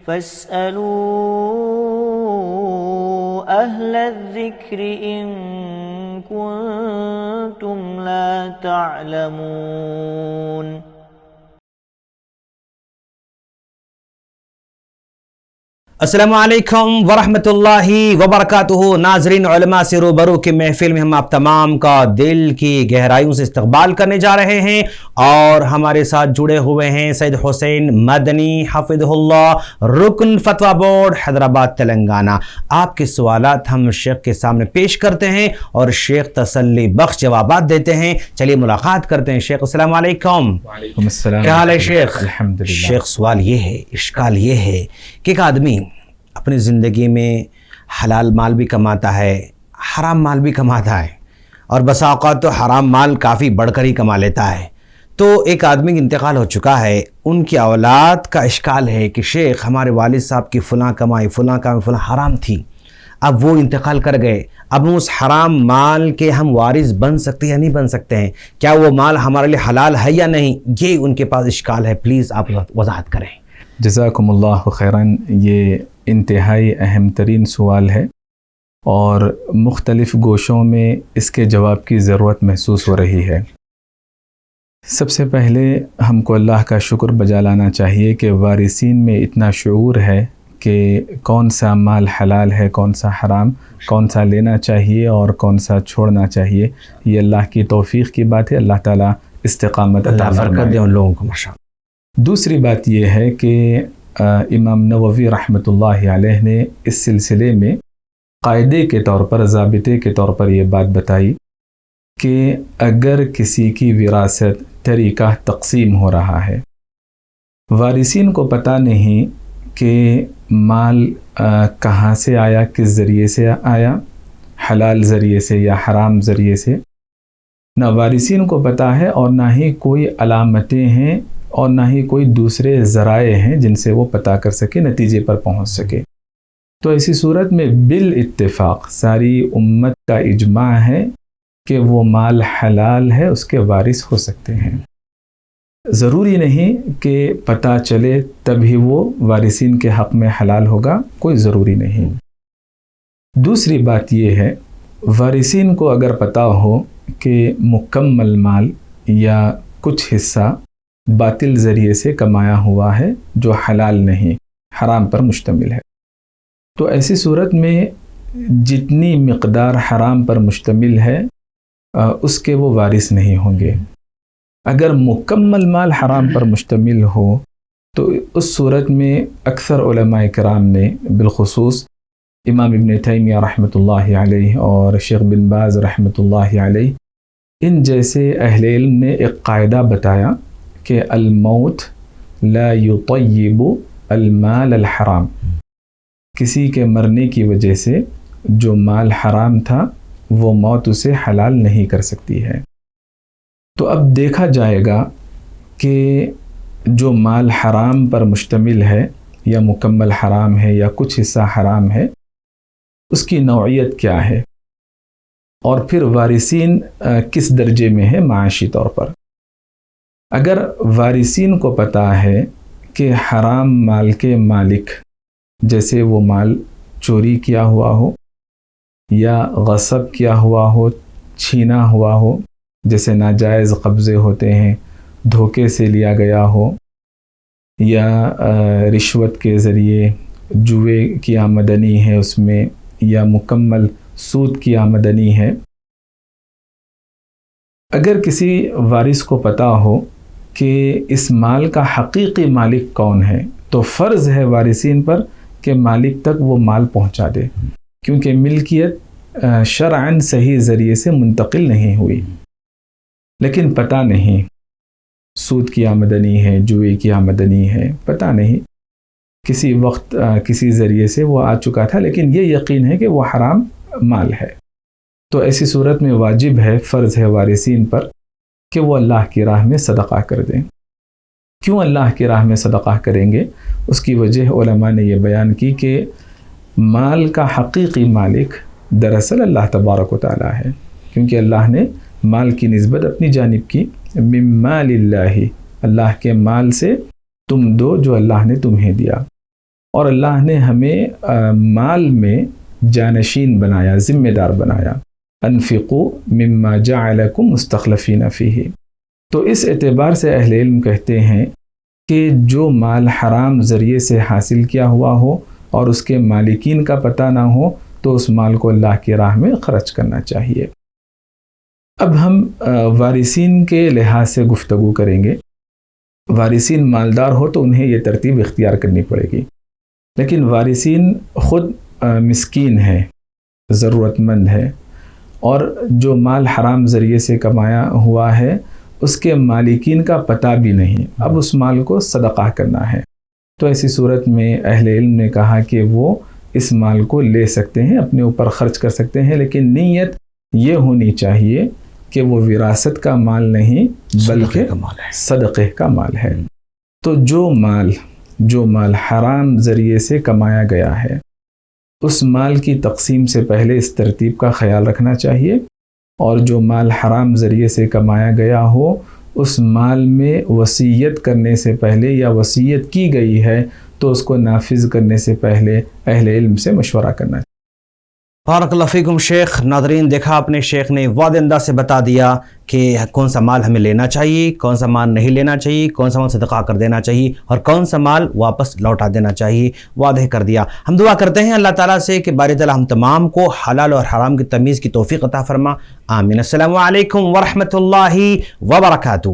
فاسألوا أهل الذكر إن كنتم لا تعلمون. السلام علیکم ورحمۃ اللہ وبرکاتہ. ناظرین، علماء سے روبرو کی محفل میں ہم آپ تمام کا دل کی گہرائیوں سے استقبال کرنے جا رہے ہیں اور ہمارے ساتھ جڑے ہوئے ہیں سید حسین مدنی حفظہ اللہ، رکن فتویٰ بورڈ حیدرآباد تلنگانہ. آپ کے سوالات ہم شیخ کے سامنے پیش کرتے ہیں اور شیخ تسلی بخش جوابات دیتے ہیں. چلیے ملاقات کرتے ہیں. شیخ السلام علیکم. وعلیکم السلام. کیا حال ہے شیخ؟ الحمدللہ. شیخ سوال یہ ہے، اشکال یہ ہے کہ ایک آدمی اپنی زندگی میں حلال مال بھی کماتا ہے، حرام مال بھی کماتا ہے، اور بسا اوقات تو حرام مال کافی بڑھ کر ہی کما لیتا ہے. تو ایک آدمی کا انتقال ہو چکا ہے، ان کی اولاد کا اشکال ہے کہ شیخ ہمارے والد صاحب کی فلاں کمائی فلاں حرام تھی، اب وہ انتقال کر گئے، اب اس حرام مال کے ہم وارث بن سکتے ہیں یا نہیں بن سکتے ہیں؟ کیا وہ مال ہمارے لیے حلال ہے یا نہیں؟ یہ ان کے پاس اشکال ہے، پلیز آپ وضاحت کریں. جزاکم اللہ خیراً. یہ انتہائی اہم ترین سوال ہے اور مختلف گوشوں میں اس کے جواب کی ضرورت محسوس ہو رہی ہے. سب سے پہلے ہم کو اللہ کا شکر بجا لانا چاہیے کہ وارثین میں اتنا شعور ہے کہ کون سا مال حلال ہے، کون سا حرام، کون سا لینا چاہیے اور کون سا چھوڑنا چاہیے. یہ اللہ کی توفیق کی بات ہے. اللہ تعالیٰ استقامت عطا فرمائے دے ان لوگوں کو. ماشاء. دوسری بات یہ ہے کہ امام نووی رحمۃ اللہ علیہ نے اس سلسلے میں قاعدے کے طور پر، ضابطے کے طور پر یہ بات بتائی کہ اگر کسی کی وراثت طریقہ تقسیم ہو رہا ہے، وارثین کو پتہ نہیں کہ مال کہاں سے آیا، کس ذریعے سے آیا، حلال ذریعے سے یا حرام ذریعے سے، نہ وارثین کو پتہ ہے اور نہ ہی کوئی علامتیں ہیں اور نہ ہی کوئی دوسرے ذرائع ہیں جن سے وہ پتہ کر سکے، نتیجے پر پہنچ سکے. تو ایسی صورت میں بالاتفاق ساری امت کا اجماع ہے کہ وہ مال حلال ہے، اس کے وارث ہو سکتے ہیں. ضروری نہیں کہ پتہ چلے تبھی وہ وارثین کے حق میں حلال ہوگا، کوئی ضروری نہیں. دوسری بات یہ ہے، وارثین کو اگر پتہ ہو کہ مکمل مال یا کچھ حصہ باطل ذریعے سے کمایا ہوا ہے جو حلال نہیں، حرام پر مشتمل ہے، تو ایسی صورت میں جتنی مقدار حرام پر مشتمل ہے اس کے وہ وارث نہیں ہوں گے. اگر مکمل مال حرام پر مشتمل ہو تو اس صورت میں اکثر علماء کرام نے، بالخصوص امام ابن تیمیہ رحمۃ اللہ علیہ اور شیخ بن باز رحمۃ اللہ علیہ، ان جیسے اہل علم نے ایک قاعدہ بتایا کہ الموت لا یطیب المال الحرام. کسی کے مرنے کی وجہ سے جو مال حرام تھا وہ موت اسے حلال نہیں کر سکتی ہے. تو اب دیکھا جائے گا کہ جو مال حرام پر مشتمل ہے یا مکمل حرام ہے یا کچھ حصہ حرام ہے، اس کی نوعیت کیا ہے اور پھر وارثین کس درجے میں ہے معاشی طور پر. اگر وارثین کو پتہ ہے کہ حرام مال کے مالک، جیسے وہ مال چوری کیا ہوا ہو یا غصب کیا ہوا ہو، چھینا ہوا ہو، جیسے ناجائز قبضے ہوتے ہیں، دھوکے سے لیا گیا ہو یا رشوت کے ذریعے جوئے کی آمدنی ہے اس میں، یا مکمل سود کی آمدنی ہے. اگر کسی وارث کو پتہ ہو کہ اس مال کا حقیقی مالک کون ہے تو فرض ہے وارثین پر کہ مالک تک وہ مال پہنچا دے، کیونکہ ملکیت شرعاً صحیح ذریعے سے منتقل نہیں ہوئی. لیکن پتہ نہیں، سود کی آمدنی ہے، جوئے کی آمدنی ہے، پتہ نہیں، کسی وقت کسی ذریعے سے وہ آ چکا تھا، لیکن یہ یقین ہے کہ وہ حرام مال ہے. تو ایسی صورت میں واجب ہے، فرض ہے وارثین پر کہ وہ اللہ کی راہ میں صدقہ کر دیں. کیوں اللہ کی راہ میں صدقہ کریں گے؟ اس کی وجہ علماء نے یہ بیان کی کہ مال کا حقیقی مالک دراصل اللہ تبارک و تعالی ہے، کیونکہ اللہ نے مال کی نسبت اپنی جانب کی، من مال اللہ، اللہ کے مال سے تم دو جو اللہ نے تمہیں دیا. اور اللہ نے ہمیں مال میں جانشین بنایا، ذمہ دار بنایا، انفقوا مما جعلکم مستخلفین فیہ۔ تو اس اعتبار سے اہل علم کہتے ہیں کہ جو مال حرام ذریعے سے حاصل کیا ہوا ہو اور اس کے مالکین کا پتہ نہ ہو تو اس مال کو اللہ کی راہ میں خرچ کرنا چاہیے۔ اب ہم وارثین کے لحاظ سے گفتگو کریں گے۔ وارثین مالدار ہو تو انہیں یہ ترتیب اختیار کرنی پڑے گی، لیکن وارثین خود مسکین ہے، ضرورت مند ہے، اور جو مال حرام ذریعے سے کمایا ہوا ہے اس کے مالکین کا پتہ بھی نہیں، اب اس مال کو صدقہ کرنا ہے، تو ایسی صورت میں اہل علم نے کہا کہ وہ اس مال کو لے سکتے ہیں، اپنے اوپر خرچ کر سکتے ہیں، لیکن نیت یہ ہونی چاہیے کہ وہ وراثت کا مال نہیں بلکہ صدقے کا مال ہے۔ تو جو مال حرام ذریعے سے کمایا گیا ہے اس مال کی تقسیم سے پہلے اس ترتیب کا خیال رکھنا چاہیے، اور جو مال حرام ذریعے سے کمایا گیا ہو اس مال میں وصیت کرنے سے پہلے یا وصیت کی گئی ہے تو اس کو نافذ کرنے سے پہلے اہل علم سے مشورہ کرنا چاہیے۔ بارک اللہ فیکم شیخ۔ ناظرین، دیکھا اپنے شیخ نے واضح انداز سے بتا دیا کہ کون سا مال ہمیں لینا چاہیے، کون سا مال نہیں لینا چاہیے، کون سا مال صدقہ کر دینا چاہیے اور کون سا مال واپس لوٹا دینا چاہیے، واضح کر دیا۔ ہم دعا کرتے ہیں اللہ تعالیٰ سے کہ باری تعالیٰ ہم تمام کو حلال اور حرام کی تمیز کی توفیق عطا فرما۔ آمین۔ السلام علیکم ورحمۃ اللہ وبرکاتہ۔